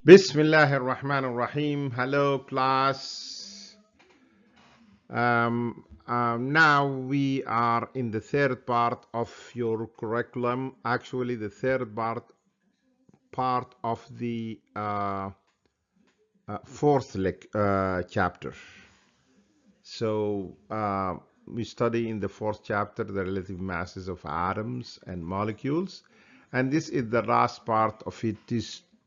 Bismillahir Rahmanir Rahim. Hello, class. Now we are in the third part of your curriculum. Actually, the third part of the fourth chapter. So we study in the fourth chapter the relative masses of atoms and molecules, and this is the last part of it.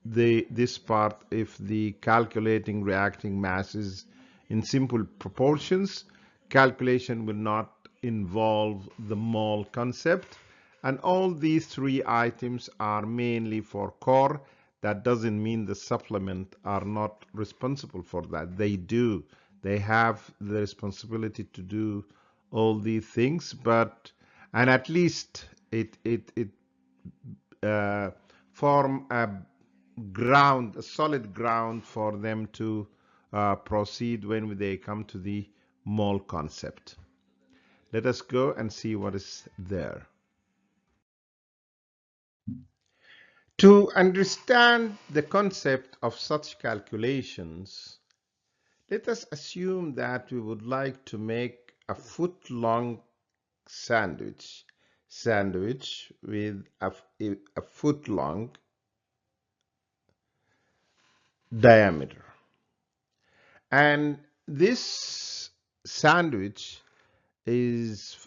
This part, if the calculating reacting masses in simple proportions, calculation will not involve the mole concept, and all these three items are mainly for core. That doesn't mean the supplement are not responsible for that. They do. They have the responsibility to do all these things, and at least it form a ground, a solid ground for them to proceed when they come to the mole concept. Let us go and see what is there. To understand the concept of such calculations, let us assume that we would like to make a foot-long sandwich with a foot-long diameter. And this sandwich is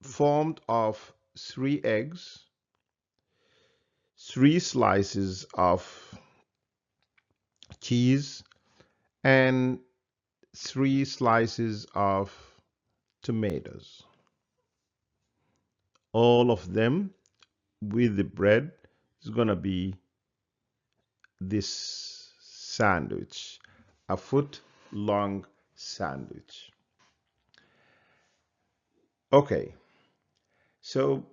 formed of 3 eggs, 3 slices of cheese, and 3 slices of tomatoes. All of them with the bread is going to be this sandwich, a foot long sandwich. Okay, so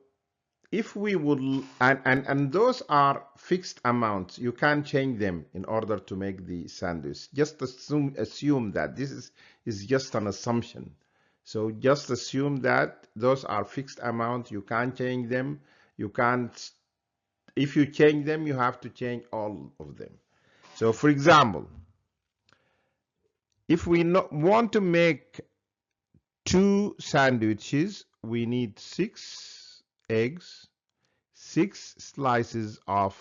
if we would, and those are fixed amounts, you can't change them in order to make the sandwich. Just assume that this is just an assumption. So just assume that those are fixed amounts, you can't change them. You can't, if you change them, you have to change all of them. So for example, if we want to make 2 sandwiches, we need 6 eggs, 6 slices of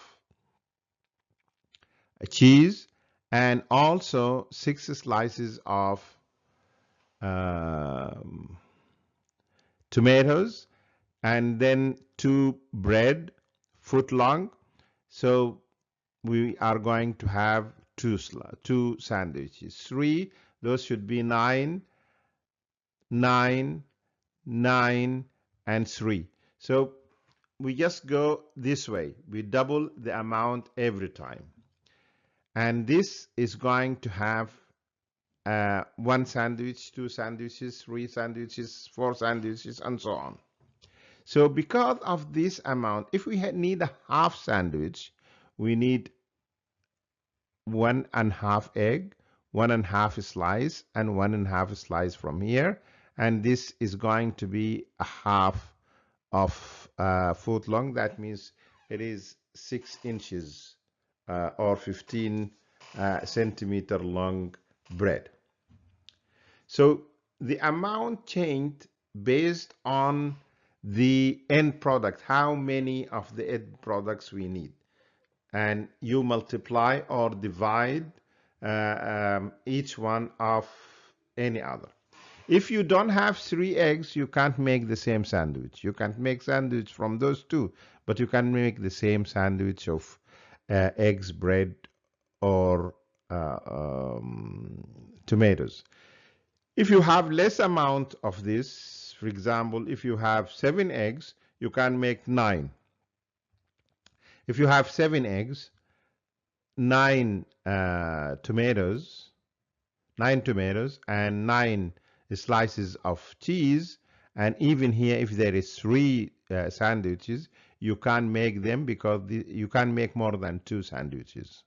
cheese, and also 6 slices of tomatoes, and then 2 bread, foot long. So we are going to have 2 sandwiches. 3, those should be 9, 9, 9, and 3. So we just go this way. We double the amount every time. And this is going to have 1 sandwich, 2 sandwiches, 3 sandwiches, 4 sandwiches, and so on. So because of this amount, if we need a half sandwich, we need 1.5 egg, 1.5 slice, and 1.5 slice from here. And this is going to be a half of foot long. That means it is 6 inches or 15 centimeter long bread. So the amount changed based on the end product, how many of the end products we need. And you multiply or divide each one of any other. If you don't have 3 eggs, you can't make the same sandwich. You can't make sandwich from those 2, but you can make the same sandwich of eggs, bread, or tomatoes. If you have less amount of this, for example, if you have 7 eggs, you can make 9. If you have 7 eggs, 9 tomatoes, and 9 slices of cheese, and even here, if there is 3 sandwiches, you can't make them because you can't make more than 2 sandwiches.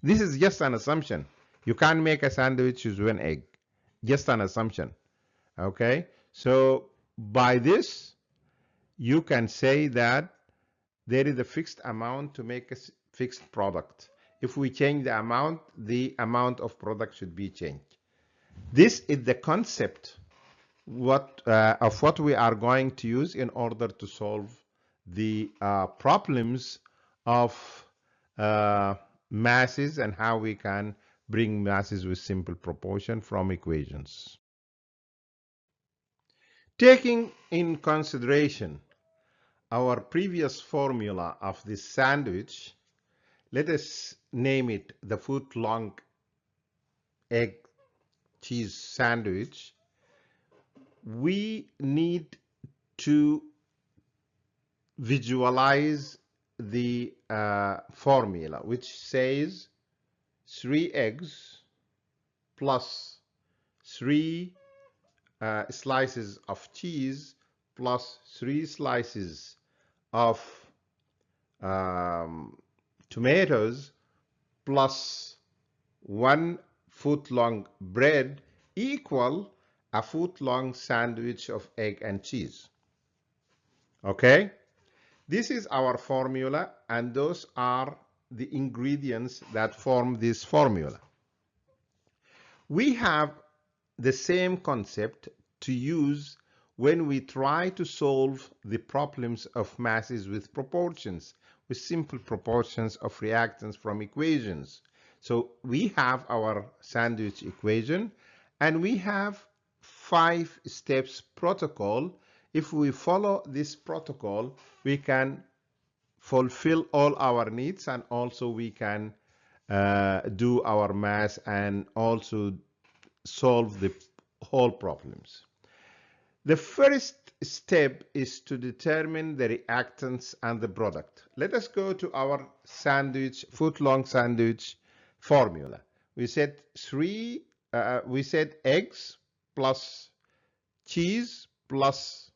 This is just an assumption. You can't make a sandwich with 1 egg. Just an assumption. Okay? So by this, you can say that there is a fixed amount to make a fixed product. If we change the amount of product should be changed. This is the concept of what we are going to use in order to solve the problems of masses and how we can bring masses with simple proportion from equations. Taking in consideration our previous formula of this sandwich, let us name it the foot-long egg cheese sandwich. We need to visualize the formula, which says 3 eggs plus 3 slices of cheese plus 3 slices of tomatoes plus 1 foot-long bread equal a foot-long sandwich of egg and cheese. Okay? This is our formula, and those are the ingredients that form this formula. We have the same concept to use when we try to solve the problems of masses with proportions, with simple proportions of reactants from equations. So we have our sandwich equation, and we have 5 steps protocol. If we follow this protocol, we can fulfill all our needs, and also we can do our math and also solve the whole problems. The first step is to determine the reactants and the product. Let us go to our sandwich, foot-long sandwich formula. We said eggs plus cheese plus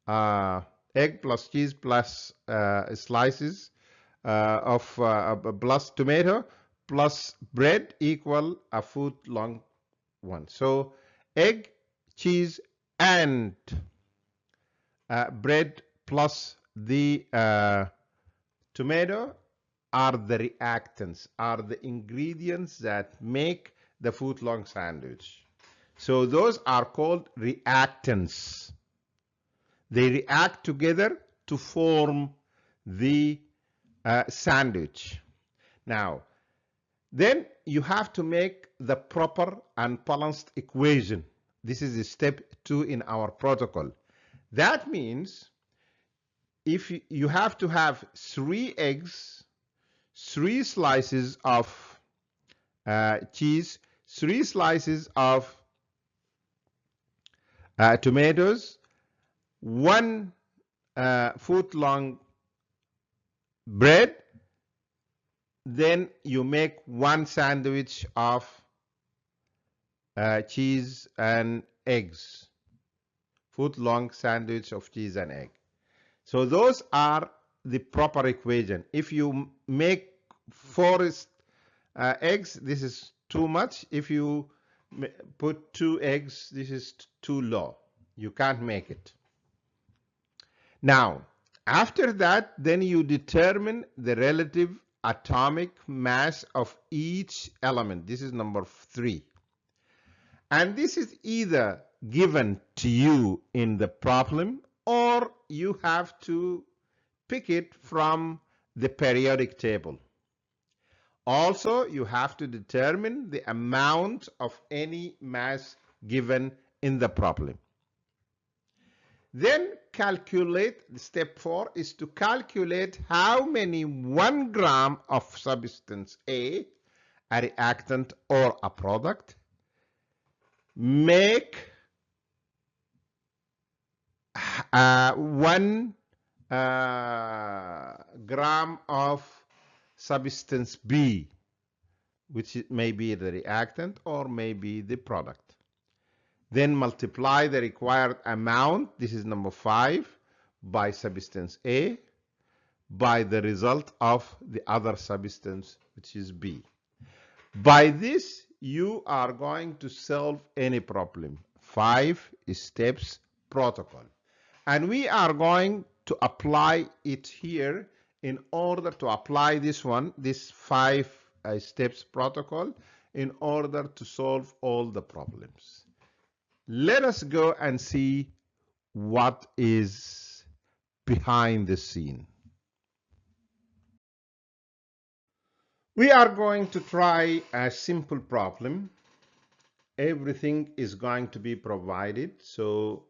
egg plus cheese plus slices of plus tomato plus bread equal a foot-long one. So egg, cheese, and bread plus the tomato are the reactants, are the ingredients that make the foot-long sandwich. So those are called reactants. They react together to form the sandwich. Now, then you have to make the proper and balanced equation. This is step 2 in our protocol. That means if you have to have 3 eggs, 3 slices of cheese, 3 slices of tomatoes, 1 foot-long bread, then you make 1 sandwich of cheese and eggs, foot-long sandwich of cheese and egg. So those are the proper equation. If you make 4 eggs, this is too much. If you put 2 eggs, this is too low. You can't make it. Now, after that, then you determine the relative atomic mass of each element. This is number 3. And this is either given to you in the problem, or you have to pick it from the periodic table. Also, you have to determine the amount of any mass given in the problem. Then calculate, step 4 is to calculate how many 1 gram of substance A reactant or a product, make 1 gram of substance B, which may be the reactant or may be the product. Then multiply the required amount, this is number 5, by substance A, by the result of the other substance, which is B. By this, you are going to solve any problem. 5 steps protocol. And we are going to apply it here in order to apply this one, this five steps protocol, in order to solve all the problems. Let us go and see what is behind the scene. We are going to try a simple problem. Everything is going to be provided, so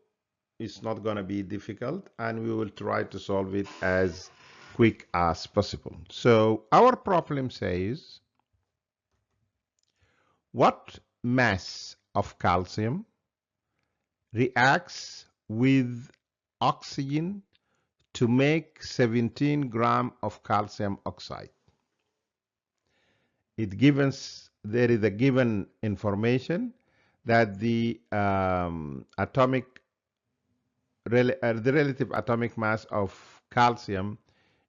it's not going to be difficult, and we will try to solve it as quick as possible. So our problem says, what mass of calcium reacts with oxygen to make 17 gram of calcium oxide? There is a given information that the relative atomic mass of calcium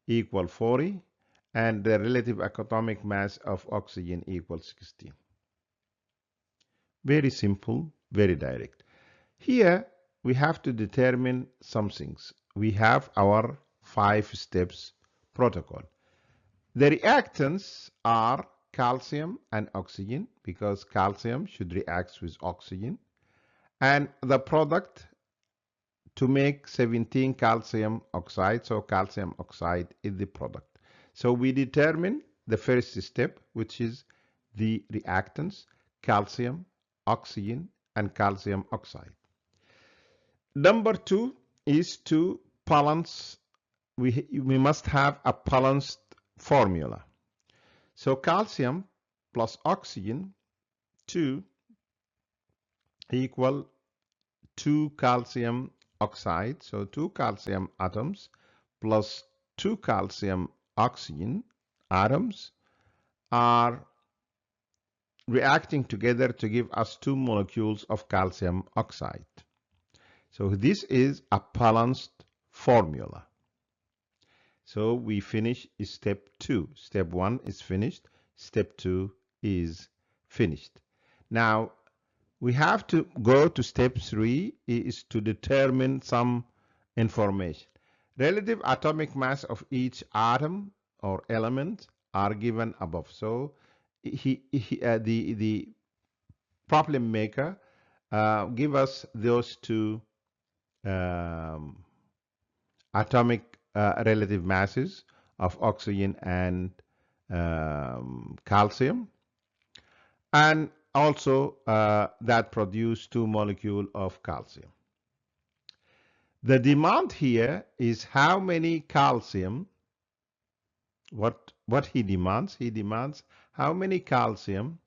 equal 40 and the relative atomic mass of oxygen equals 16. Very simple, very direct. Here we have to determine some things. We have our 5 steps protocol. The reactants are calcium and oxygen, because calcium should react with oxygen, and the product to make 17 calcium oxide, so calcium oxide is the product. So we determine the first step, which is the reactants, calcium, oxygen, and calcium oxide. Number 2 is to balance. We must have a balanced formula. So calcium plus oxygen 2 equal 2 calcium oxide. So 2 calcium atoms plus 2 calcium oxygen atoms are reacting together to give us 2 molecules of calcium oxide. So this is a balanced formula. So we finish step 2. Step 1 is finished. Step 2 is finished. Now we have to go to step 3, is to determine some information. Relative atomic mass of each atom or element are given above. So the problem maker give us those two atomic relative masses of oxygen and calcium, and also that produce 2 molecules of calcium. The demand here is how many calcium, what he demands how many calcium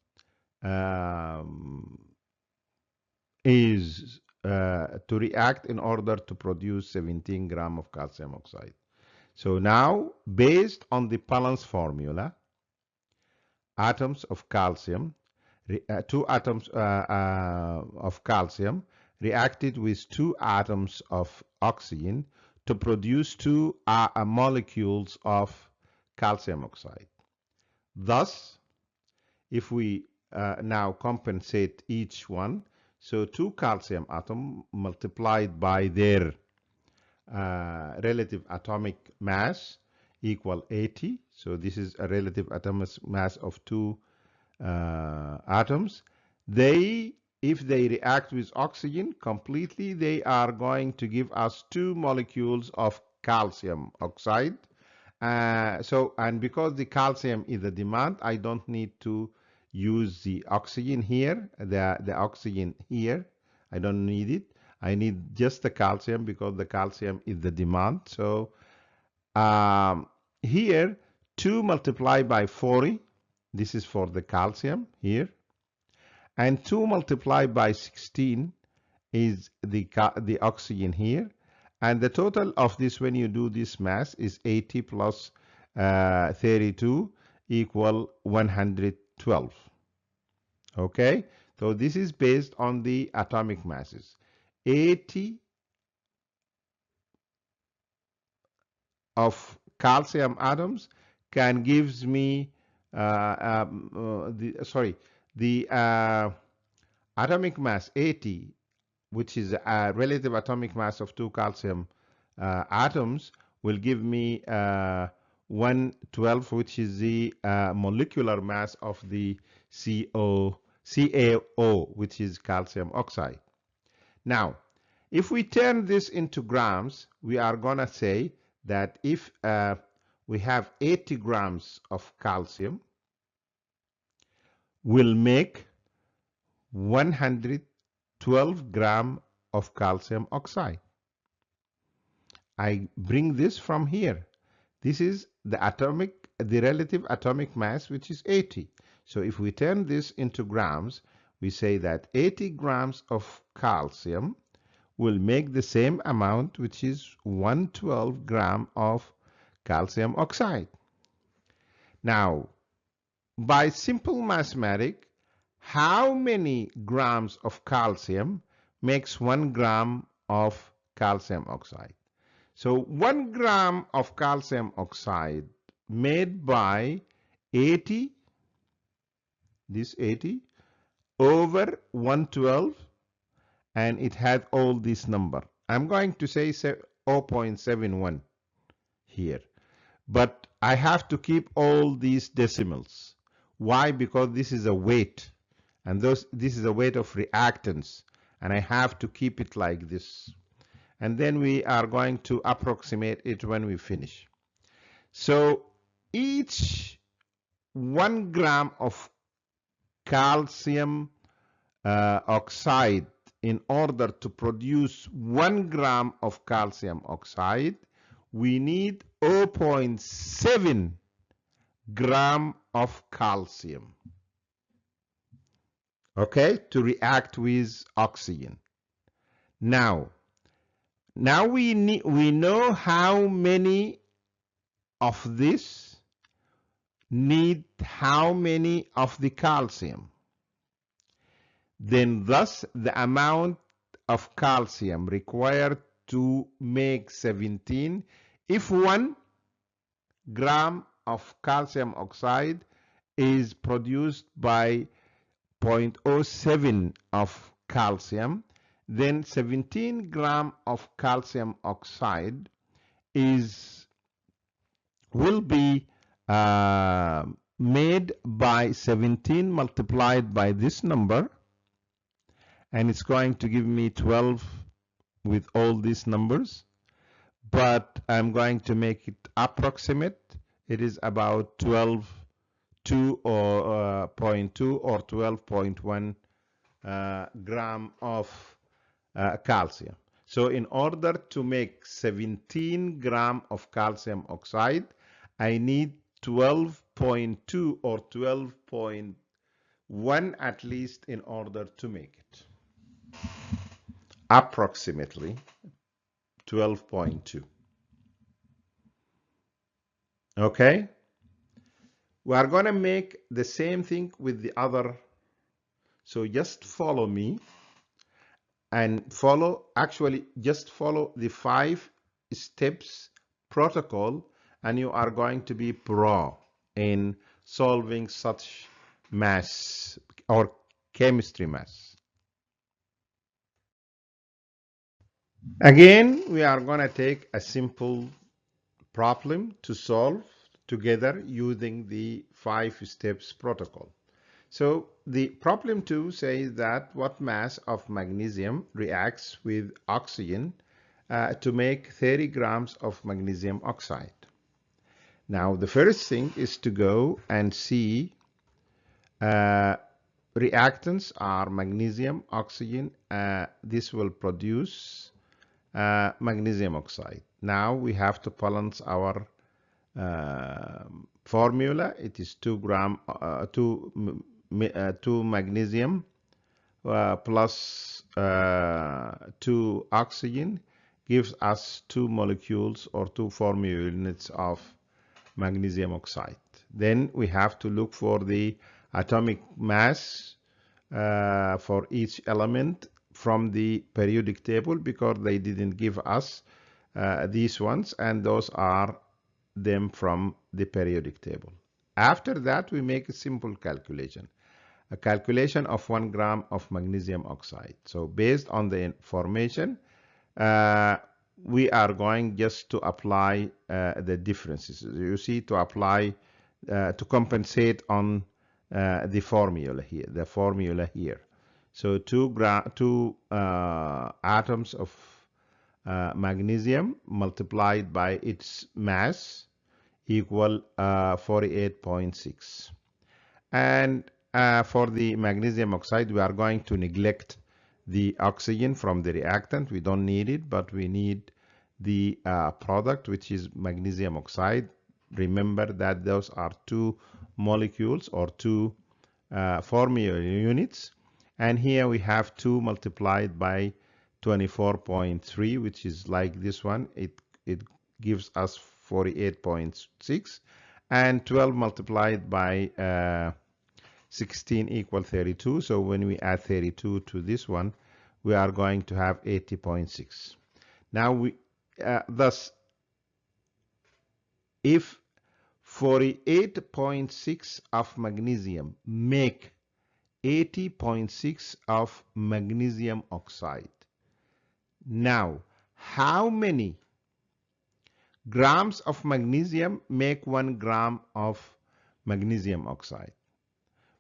is to react in order to produce 17 gram of calcium oxide. So now, based on the balance formula, atoms of calcium, 2 atoms of calcium reacted with 2 atoms of oxygen to produce 2 molecules of calcium oxide. Thus, if we now compensate each one, so 2 calcium atoms multiplied by their relative atomic mass equal 80. So this is a relative atomic mass of 2 atoms. If they react with oxygen completely, they are going to give us 2 molecules of calcium oxide. And because the calcium is the demand, I don't need to use the oxygen here, the oxygen here. I don't need it. I need just the calcium because the calcium is the demand. So here 2 multiplied by 40, this is for the calcium here, and 2 multiplied by 16 is the oxygen here, and the total of this, when you do this mass, is 80 plus 32 equal 112. Okay, so this is based on the atomic masses. 80 of calcium atoms can gives me the atomic mass 80, which is a relative atomic mass of 2 calcium atoms, will give me 112, which is the molecular mass of the CaO, which is calcium oxide. Now, if we turn this into grams, we are going to say that if we have 80 grams of calcium, we'll make 112 gram of calcium oxide. I bring this from here. This is the relative atomic mass, which is 80. So if we turn this into grams, we say that 80 grams of calcium will make the same amount, which is 112 gram of calcium oxide. Now, by simple mathematics, how many grams of calcium makes 1 gram of calcium oxide? So 1 gram of calcium oxide made by 80, this 80, over 112, and it had all this number. I'm going to say 0.71 here, but I have to keep all these decimals. Why? Because this is a weight, and this is a weight of reactants, and I have to keep it like this. And then we are going to approximate it when we finish. So each 1 gram of calcium oxide, in order to produce 1 gram of calcium oxide, we need 0.7 gram of calcium, okay, to react with oxygen. Now we know how many of this need how many of the calcium. Then thus the amount of calcium required to make 17, if 1 gram of calcium oxide is produced by 0.07 of calcium, then 17 gram of calcium oxide will be made by 17 multiplied by this number, and it's going to give me 12 with all these numbers, but I'm going to make it approximate. It is about 12.2 or 0.2 or 12.1 gram of calcium. So in order to make 17 gram of calcium oxide, I need 12.2 or 12.1 at least in order to make it. Approximately 12.2. Okay? We are going to make the same thing with the other. So just follow me and just follow the 5 steps protocol, and you are going to be pro in solving such mass or chemistry mass. Again, we are going to take a simple problem to solve together using the 5 steps protocol. So the problem 2 says that what mass of magnesium reacts with oxygen to make 30 grams of magnesium oxide. Now the first thing is to go and see reactants are magnesium, oxygen. This will produce magnesium oxide. Now we have to balance our formula. It is 2 magnesium plus 2 oxygen gives us 2 molecules or 2 formula units of magnesium oxide. Then we have to look for the atomic mass for each element from the periodic table, because they didn't give us these ones, and those are them from the periodic table. After that, we make a simple calculation, a calculation of 1 gram of magnesium oxide. So based on the information, we are going just to apply the differences. You see, to apply, to compensate on the formula here. So two atoms of magnesium multiplied by its mass equal 48.6. And for the magnesium oxide, we are going to neglect the oxygen from the reactant. We don't need it, but we need the product, which is magnesium oxide. Remember that those are two molecules or two formula units. And here we have 2 multiplied by 24.3, which is like this one. It gives us 48.6. And 12 multiplied by 16 equal 32. So when we add 32 to this one, we are going to have 80.6. Now thus, if 48.6 of magnesium make 80.6 of magnesium oxide, now how many grams of magnesium make 1 gram of magnesium oxide?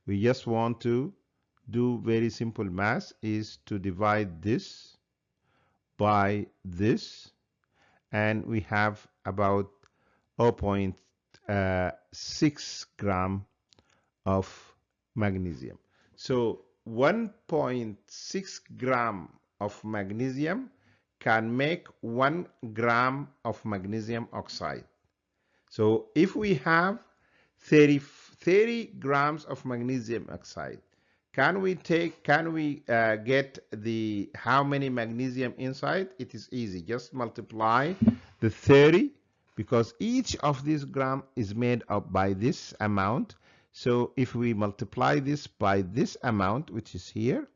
We just want to do very simple math, is to divide this by this, and we have about 0.6 gram of magnesium. So 1.6 gram of magnesium can make 1 gram of magnesium oxide. So if we have 30 grams of magnesium oxide, can we get the how many magnesium inside? It is easy. Just multiply the 30, because each of these gram is made up by this amount. So if we multiply this by this amount, which is here,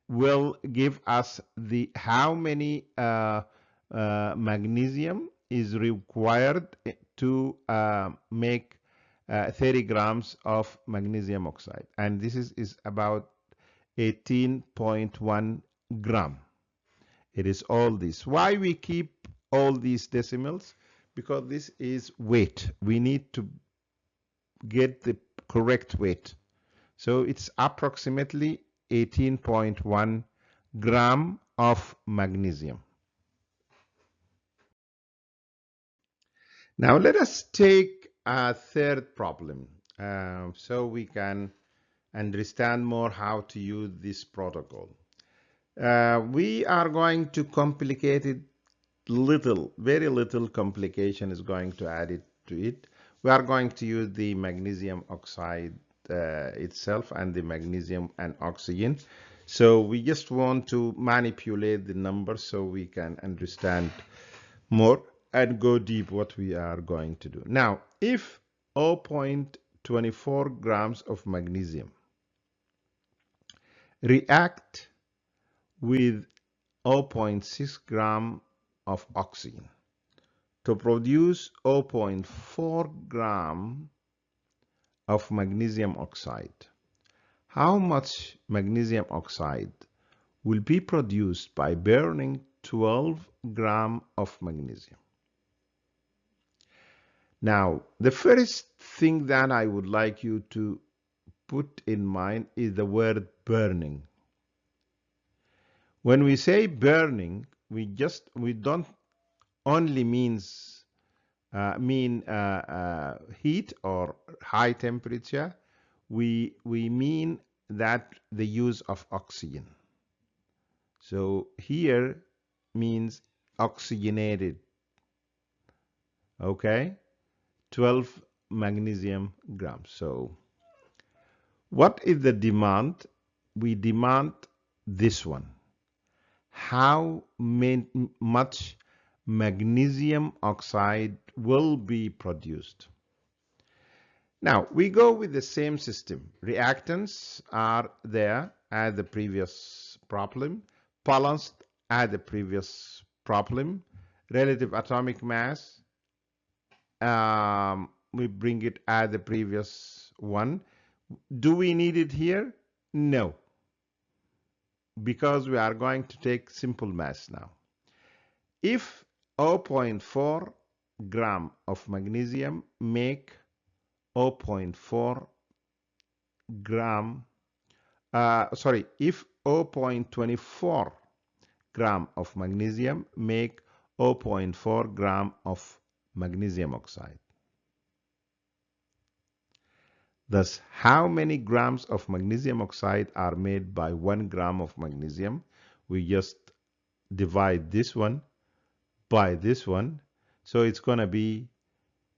will give us the how many magnesium is required to make 30 grams of magnesium oxide, and this is about 18.1 gram. It is all this. Why we keep all these decimals? Because this is weight. We need to get the correct weight. So it's approximately 18.1 gram of magnesium. Now let us take a third problem so we can understand more how to use this protocol. We are going to complicate it very little complication is going to add it to it. We are going to use the magnesium oxide itself and the magnesium and oxygen. So we just want to manipulate the numbers so we can understand more and go deep what we are going to do. Now, if 0.24 grams of magnesium react with 0.6 gram of oxygen to produce 0.4 gram of magnesium oxide, how much magnesium oxide will be produced by burning 12 gram of magnesium? Now, the first thing that I would like you to put in mind is the word burning. When we say burning, we don't only mean heat or high temperature. We mean that the use of oxygen. So here means oxygenated. Okay, 12 magnesium grams. So what is the demand? We demand this one. How much magnesium oxide will be produced? Now we go with the same system. Reactants are there as the previous problem, balanced as the previous problem, relative atomic mass, we bring it as the previous one. Do we need it here? No, because we are going to take simple mass now. If zero point 0.4 gram of magnesium make 0.4 gram, if 0.24 gram of magnesium make zero point 0.4 gram of magnesium oxide. Thus, how many grams of magnesium oxide are made by 1 gram of magnesium? We just divide this one by this one. So it's going to be,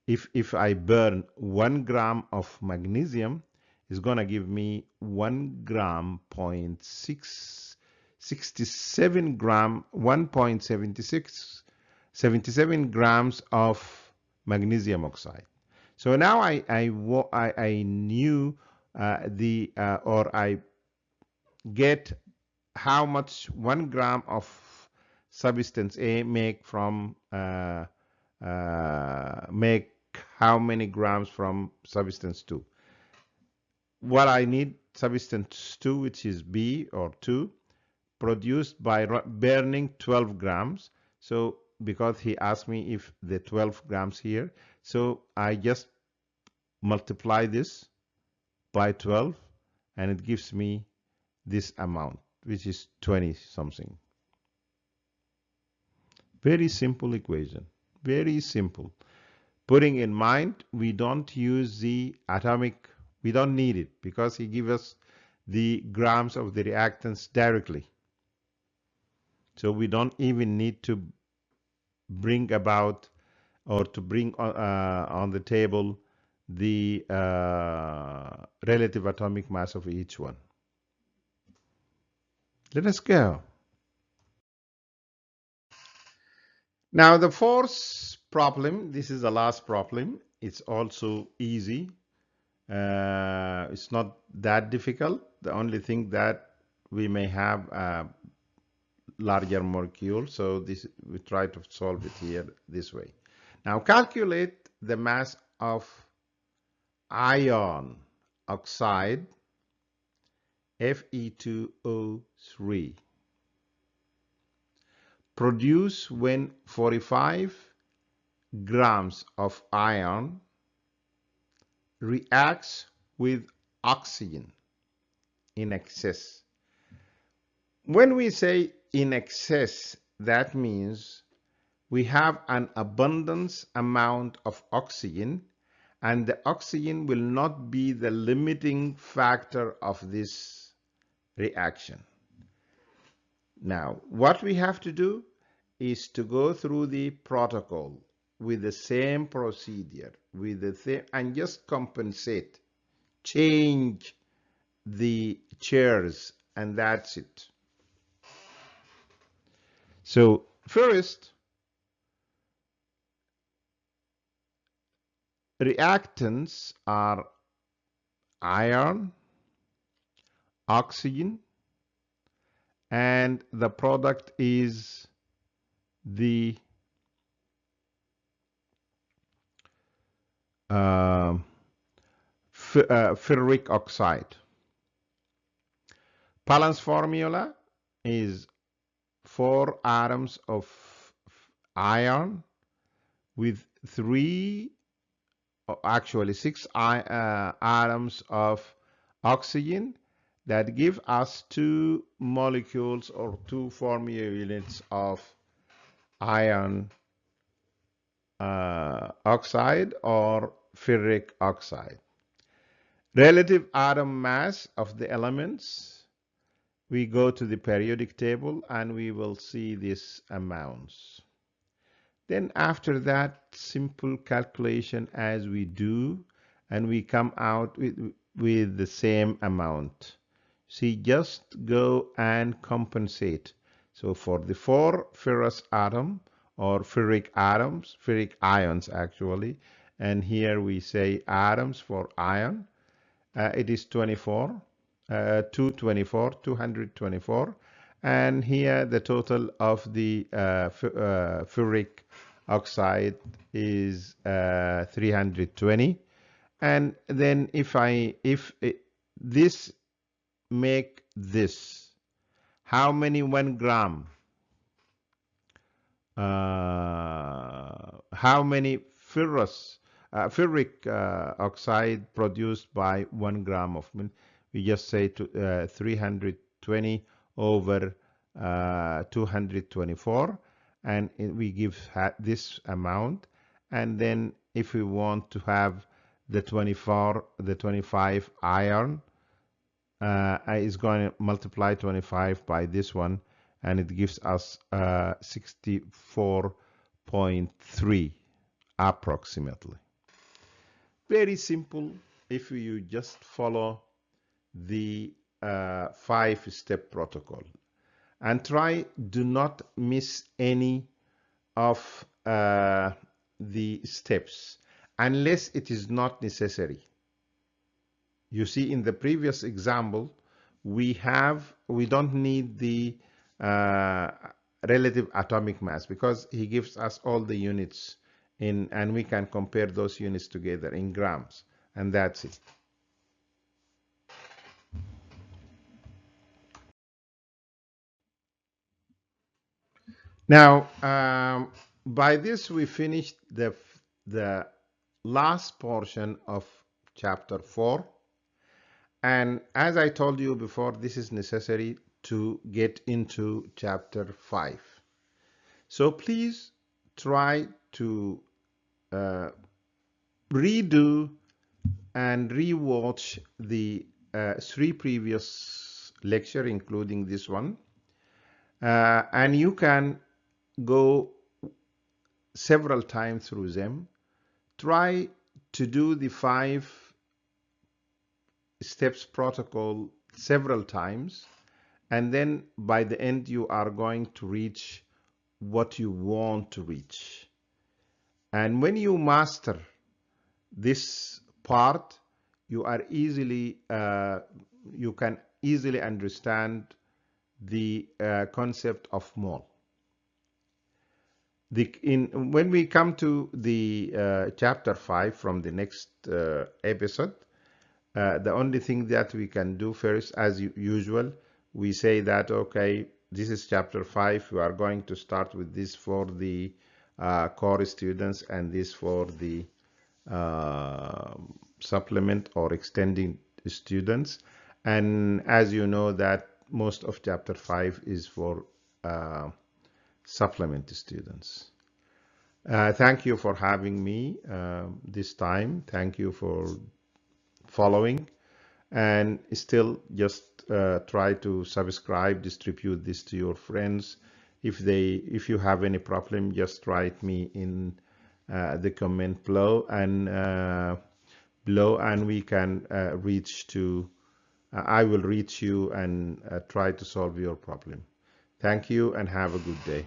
if I burn 1 gram of magnesium, it's going to give me 1 gram 0.67 gram, 1.77 grams of magnesium oxide. So now I knew or I get how much 1 gram of substance A make how many grams from substance 2. What I need, substance 2, which is B or 2, produced by burning 12 grams. So because he asked me if the 12 grams here, so I just multiply this by 12 and it gives me this amount, which is 20 something. Very simple equation, very simple. Putting in mind, we don't use the atomic, we don't need it because he gives us the grams of the reactants directly. So we don't even need to bring about or to bring on the table the relative atomic mass of each one. Let us go. Now the fourth problem, this is the last problem. It's also easy. It's not that difficult. The only thing that we may have a larger molecule, so this we try to solve it here this way. Now calculate the mass of iron oxide Fe2O3 produced when 45 grams of iron reacts with oxygen in excess. When we say in excess, that means we have an abundance amount of oxygen, and the oxygen will not be the limiting factor of this reaction. Now, what we have to do is to go through the protocol with the same procedure, with the same, and just compensate, change the chairs, and that's it. So first, reactants are iron, oxygen, and the product is the ferric oxide. Balance formula is 4 atoms of iron with 6 atoms of oxygen that give us 2 molecules or 2 formula units of iron oxide or ferric oxide. Relative atom mass of the elements, we go to the periodic table and we will see these amounts. Then after that, simple calculation as we do, and we come out with the same amount. See, just go and compensate. So for the 4 ferrous atom or ferric atoms, ferric ions actually, and here we say atoms for iron, it is 24, 224, and here the total of the ferric oxide is 320. And then if this make this, how many 1 gram how many ferric oxide produced by 1 gram of milk. We just say 320 over 224, and we give this amount. And then if we want to have the 25 iron, is going to multiply 25 by this one, and it gives us 64.3 approximately. Very simple if you just follow the 5-step protocol, and try do not miss any of the steps unless it is not necessary. You see, in the previous example, we don't need the relative atomic mass because he gives us all the units in, and we can compare those units together in grams, and that's it. Now, by this we finished the last portion of chapter 4. And as I told you before, this is necessary to get into chapter 5. So please try to redo and rewatch the 3 previous lecture, including this one. And you can go several times through them. Try to do the 5 steps protocol several times, and then by the end you are going to reach what you want to reach. And when you master this part, you are easily you can easily understand the concept of mole. When we come to the chapter 5 from the next episode, the only thing that we can do first, as usual, we say that, okay, this is chapter 5. We are going to start with this for the core students and this for the supplement or extending students. And as you know that most of chapter 5 is for supplement students. Thank you for having me this time. Thank you for following, and still just try to subscribe, distribute this to your friends. If you have any problem, just write me in the comment below, and we can reach to I will reach you and try to solve your problem. Thank you and have a good day.